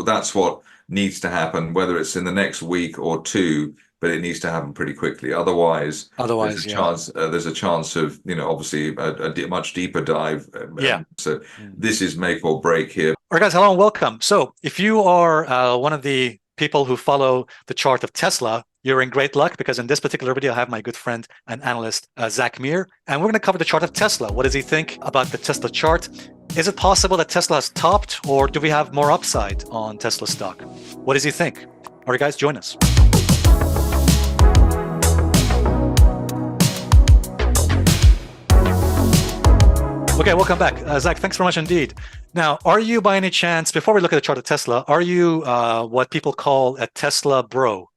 that's what needs to happen, whether it's in the next week or two, but it needs to happen pretty quickly. Otherwise, Yeah. there's a chance of, obviously much deeper dive. Yeah. So Mm. this is make or break here. All right, guys, hello and welcome. So if you are one of the people who follow the chart of Tesla, you're in great luck because in this particular video, I have my good friend and analyst, Zach Meir, and we're going to cover the chart of Tesla. What does he think about the Tesla chart? Is it possible that Tesla has topped, or do we have more upside on Tesla stock? What does he think? All right, guys, join us. Okay, welcome back. Zach, thanks very much indeed. Now, are you by any chance, before we look at the chart of Tesla, are you what people call a Tesla bro?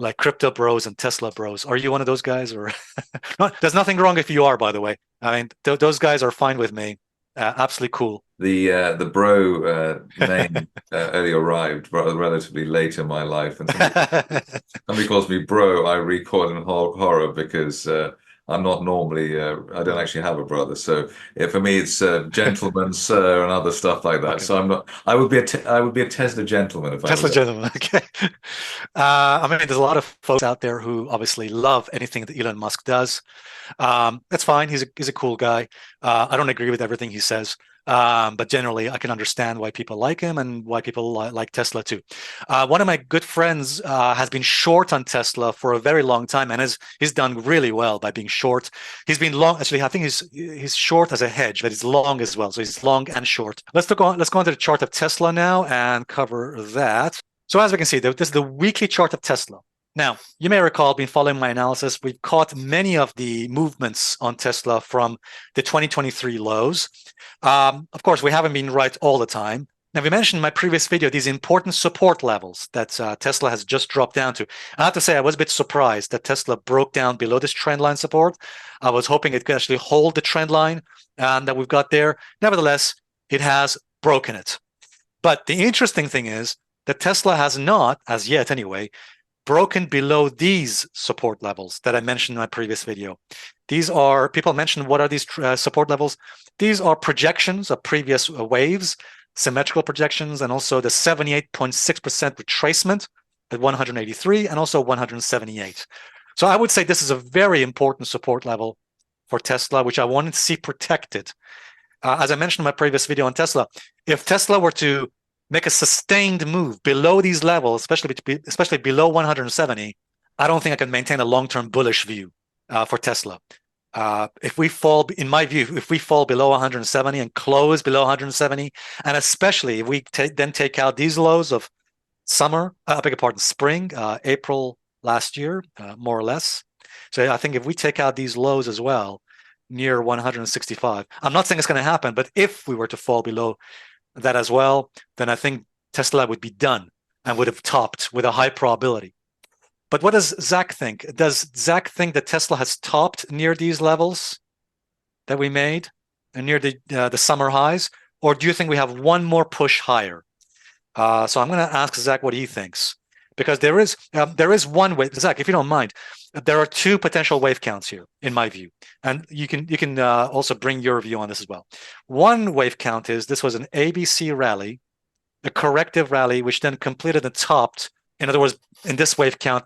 Like crypto bros and Tesla bros. Are you one of those guys? Or no, there's nothing wrong if you are, by the way. I mean, those guys are fine with me. Absolutely cool. The bro name only arrived relatively late in my life, and somebody calls me bro, I recoil in horror because I'm not normally I don't actually have a brother, so for me it's gentleman, sir, and other stuff like that. Okay. So I'm not. I would be a Tesla gentleman if I Tesla was. gentleman. Okay. I mean, there's a lot of folks out there who obviously love anything that Elon Musk does. That's fine. He's a cool guy. I don't agree with everything he says. But generally, I can understand why people like him and why people like Tesla too. One of my good friends has been short on Tesla for a very long time, and he's done really well by being short. He's been long. Actually, I think he's short as a hedge, but he's long as well. So he's long and short. Let's go on to the chart of Tesla now and cover that. So as we can see, this is the weekly chart of Tesla. Now, you may recall, been following my analysis, we've caught many of the movements on Tesla from the 2023 lows. Of course, we haven't been right all the time. Now, we mentioned in my previous video these important support levels that Tesla has just dropped down to. I have to say, I was a bit surprised that Tesla broke down below this trend line support. I was hoping it could actually hold the trend line that we've got there. Nevertheless, it has broken it. But the interesting thing is that Tesla has not, as yet anyway, broken below these support levels that I mentioned in my previous video. These are, people mentioned, what are these support levels? These are projections of previous waves, symmetrical projections, and also the 78.6% retracement at 183 and also 178. So I would say this is a very important support level for Tesla, which I wanted to see protected. As I mentioned in my previous video on Tesla, if Tesla were to make a sustained move below these levels, especially below 170, I don't think I can maintain a long-term bullish view for Tesla. If we fall, in my view, if we fall below 170 and close below 170, and especially if we then take out these lows of summer, I beg your pardon, spring, April last year, more or less. So I think if we take out these lows as well, near 165, I'm not saying it's going to happen, but if we were to fall below that as well, then I think Tesla would be done and would have topped with a high probability. But what does Zach think? Does Zach think that Tesla has topped near these levels that we made and near the summer highs? Or do you think we have one more push higher? So I'm going to ask Zach what he thinks, because there is one way. Zach, if you don't mind, there are two potential wave counts here, in my view, and you can also bring your view on this as well. One wave count is this was an ABC rally, a corrective rally, which then completed and topped. In other words, in this wave count,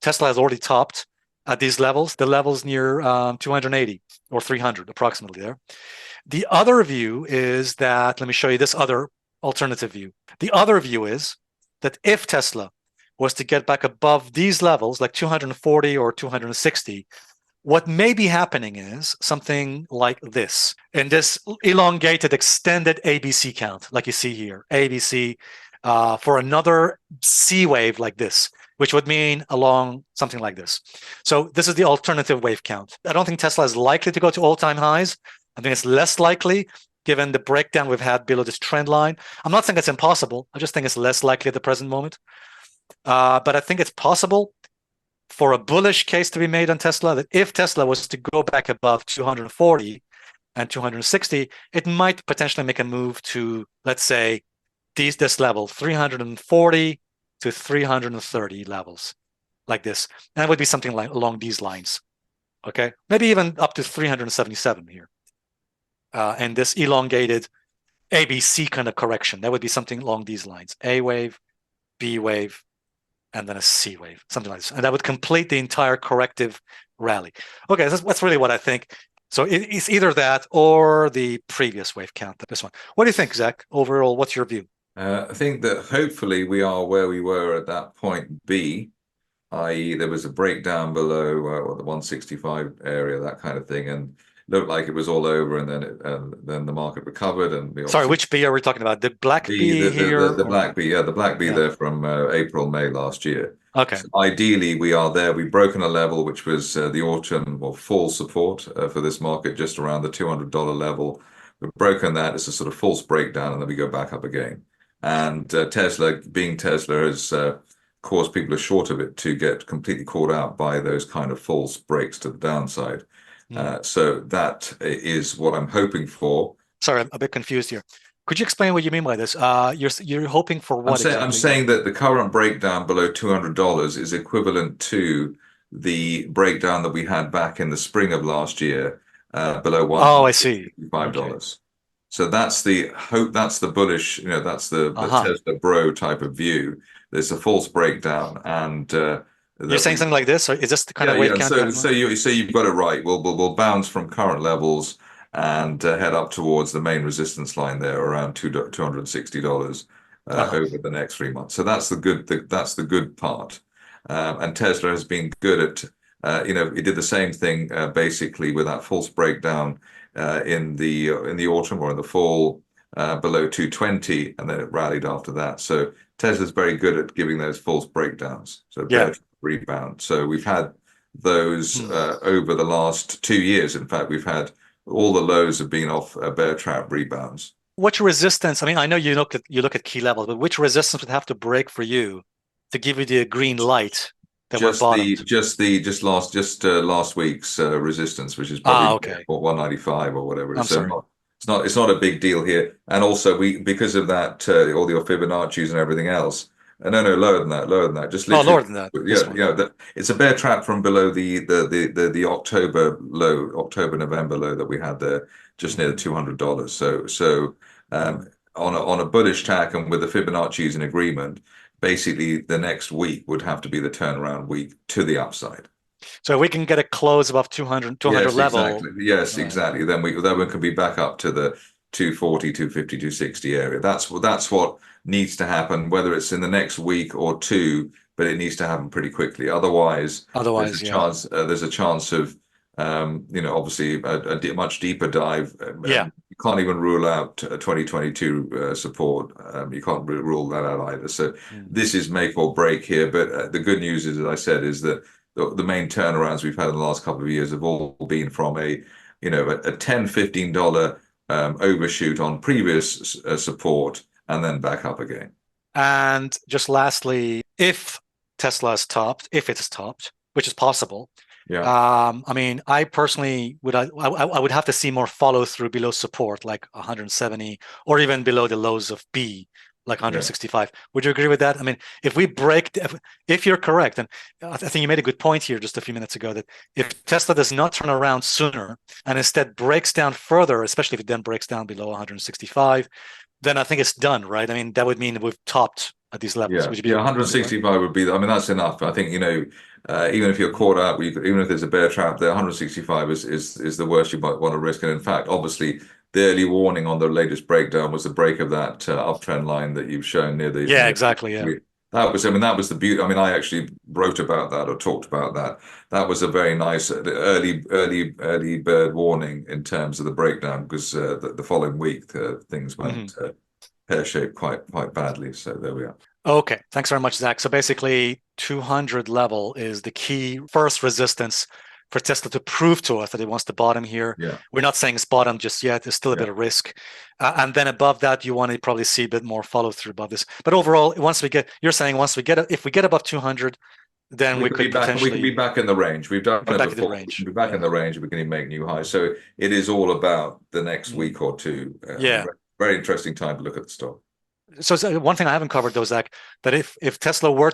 Tesla has already topped at these levels, the levels near 280 or 300 approximately there. The other view is that, let me show you this other alternative view. The other view is that if Tesla was to get back above these levels, like 240 or 260, what may be happening is something like this. In this elongated, extended ABC count, like you see here, ABC, for another C wave like this, which would mean along something like this. So this is the alternative wave count. I don't think Tesla is likely to go to all-time highs. I think it's less likely given the breakdown we've had below this trend line. I'm not saying it's impossible. I just think it's less likely at the present moment. But I think it's possible for a bullish case to be made on Tesla that if Tesla was to go back above 240 and 260, it might potentially make a move to, let's say, this level, 340 to 330 levels, like this. And it would be something like along these lines. Okay, maybe even up to 377 here. And this elongated ABC kind of correction. That would be something along these lines: A wave, B wave, and then a C wave, something like this, and that would complete the entire corrective rally. Okay, that's really what I think. So it's either that or the previous wave count. This one. What do you think, Zach? Overall, what's your view? I think that hopefully we are where we were at that point B, i.e., there was a breakdown below the 165 area, that kind of thing, and looked like it was all over, and then the market recovered, and we Sorry, obviously which B are we talking about? The black the B the the here, the, the or black B, yeah, the black B yeah? there from April, May last year. Okay. So ideally, we are there. We've broken a level which was the autumn or fall support for this market, just around the $200 level. We've broken that. It's a sort of false breakdown, and then we go back up again. And Tesla, being Tesla, has caused people who are short of it to get completely caught out by those kind of false breaks to the downside. So that is what I'm hoping for. Sorry, I'm a bit confused here. Could you explain what you mean by this? You're hoping for what I'm exactly? saying that the current breakdown below $200 is equivalent to the breakdown that we had back in the spring of last year, below Oh, I see. Okay. $155. So that's the hope, that's the bullish, that's the Uh-huh. Tesla bro type of view. There's a false breakdown, and You're that saying we something like this, or is this the kind yeah, of wave yeah. count you have So, in so mind? you've got it right. We'll bounce from current levels and head up towards the main resistance line there, around $260 Uh-huh. over the next 3 months. So that's the good part. And Tesla has been good at, it did the same thing basically with that false breakdown in the autumn or in the fall below 220, and then it rallied after that. So Tesla's very good at giving those false breakdowns. So Yeah. bear rebound. So we've had those Hmm. over the last 2 years. In fact, we've had all the lows have been off bear trap rebounds. Which resistance? I mean, I know you look at key levels, but which resistance would have to break for you to give you the green light that we're bottomed? Last week's resistance, which is Ah, probably okay. 195 or whatever it I'm is. So sorry. it's not a big deal here. And also we because of that all your Fibonacci's and everything else. No, lower than that. Just Oh, literally, lower than that. This yeah, one. yeah. It's a bear trap from below the October low, October November low that we had there, just near the Hmm. $200. So on a bullish tack and with the Fibonacci's in agreement, basically the next week would have to be the turnaround week to the upside. So if we can get a close above 200 Yes, level, exactly. Yes, right? exactly. Then we can be back up to the 240, 250, 260 area. That's what needs to happen, whether it's in the next week or two, but it needs to happen pretty quickly. Otherwise, Otherwise, yeah. there's a chance of obviously much deeper dive. Yeah. You can't even rule out 2022 support. You can't rule that out either. So Hmm. this is make or break here. But the good news is, as I said, is that the main turnarounds we've had in the last couple of years have all been from a $10, $15 overshoot on previous support and then back up again. And just lastly, if Tesla is topped, if it's topped, which is possible, Yeah, I mean, I personally I would have to see more follow through below support, like 170, or even below the lows of B, like yeah. 165. Would you agree with that? I mean, if we break, if you're correct, and I think you made a good point here just a few minutes ago, that if Tesla does not turn around sooner and instead breaks down further, especially if it then breaks down below 165, then I think it's done, right? I mean, that would mean we've topped at these levels. Yeah, Would you yeah, be right? 165 would be, I mean, that's enough. I think, even if you're caught out, even if there's a bear trap there, 165 is the worst you might want to risk. And in fact, obviously, the early warning on the latest breakdown was the break of that uptrend line that you've shown Yeah, exactly. Yeah. I mean, that was the beauty. I mean, I actually wrote about that or talked about that. That was a very nice early bird warning in terms of the breakdown because the following week things Hmm. went pear-shaped quite badly. So there we are. Okay, thanks very much, Zach. So basically, 200 level is the key first resistance for Tesla to prove to us that it wants to bottom here. Yeah, We're not saying it's bottom just yet. There's still a yeah. bit of risk. And then above that, you want to probably see a bit more follow through above this. But overall, you're saying if we get above 200, then We we can be could back. We can be potentially back in the range. We've done get it back into the before. We can range. be back in Yeah. the range. We can even make new highs. So it is all about the next Mm. week or two. Yeah. Very interesting time to look at the stock. So one thing I haven't covered though, Zach, that if Tesla was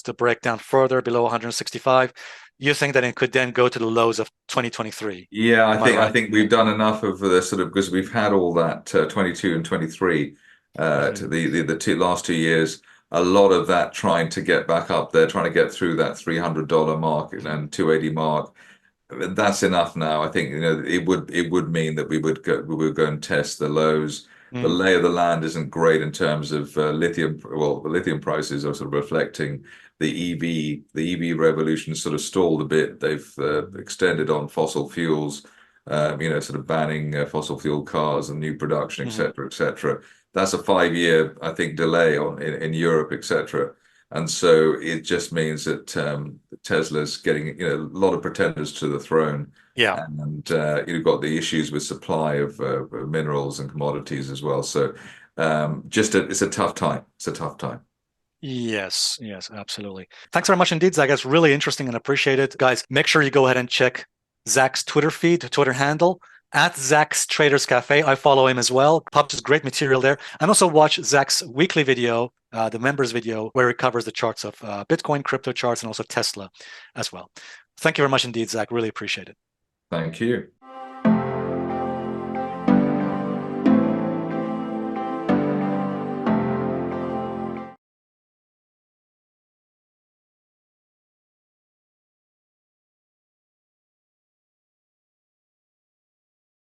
to break down further below 165, you think that it could then go to the lows of 2023? Yeah, Am I I right? think we've done enough of the sort of, because we've had all that 22 and 23 to Hmm. the last 2 years. A lot of that trying to get back up there, trying to get through that $300 mark and 280 mark. That's enough now. I think, it would mean that we would go and test the lows. The Mm. lay of the land isn't great in terms of lithium. Well, the lithium prices are sort of reflecting the EV. The EV revolution sort of stalled a bit. They've extended on fossil fuels, sort of banning fossil fuel cars and new production, et Hmm. cetera, et cetera. That's a 5 year, I think, delay in Europe, et cetera. And so it just means that Tesla's getting, a lot of pretenders to the throne, Yeah. and you've got the issues with supply of minerals and commodities as well. So it's a tough time. It's a tough time. Yes, yes, absolutely. Thanks very much indeed, Zach. It's really interesting and appreciate it. Guys, make sure you go ahead and check Zach's Twitter feed, Twitter handle, at Zach's Traders Cafe. I follow him as well. Publishes great material there. And also watch Zach's weekly video, the members video, where he covers the charts of Bitcoin, crypto charts, and also Tesla as well. Thank you very much indeed, Zach. Really appreciate it. Thank you.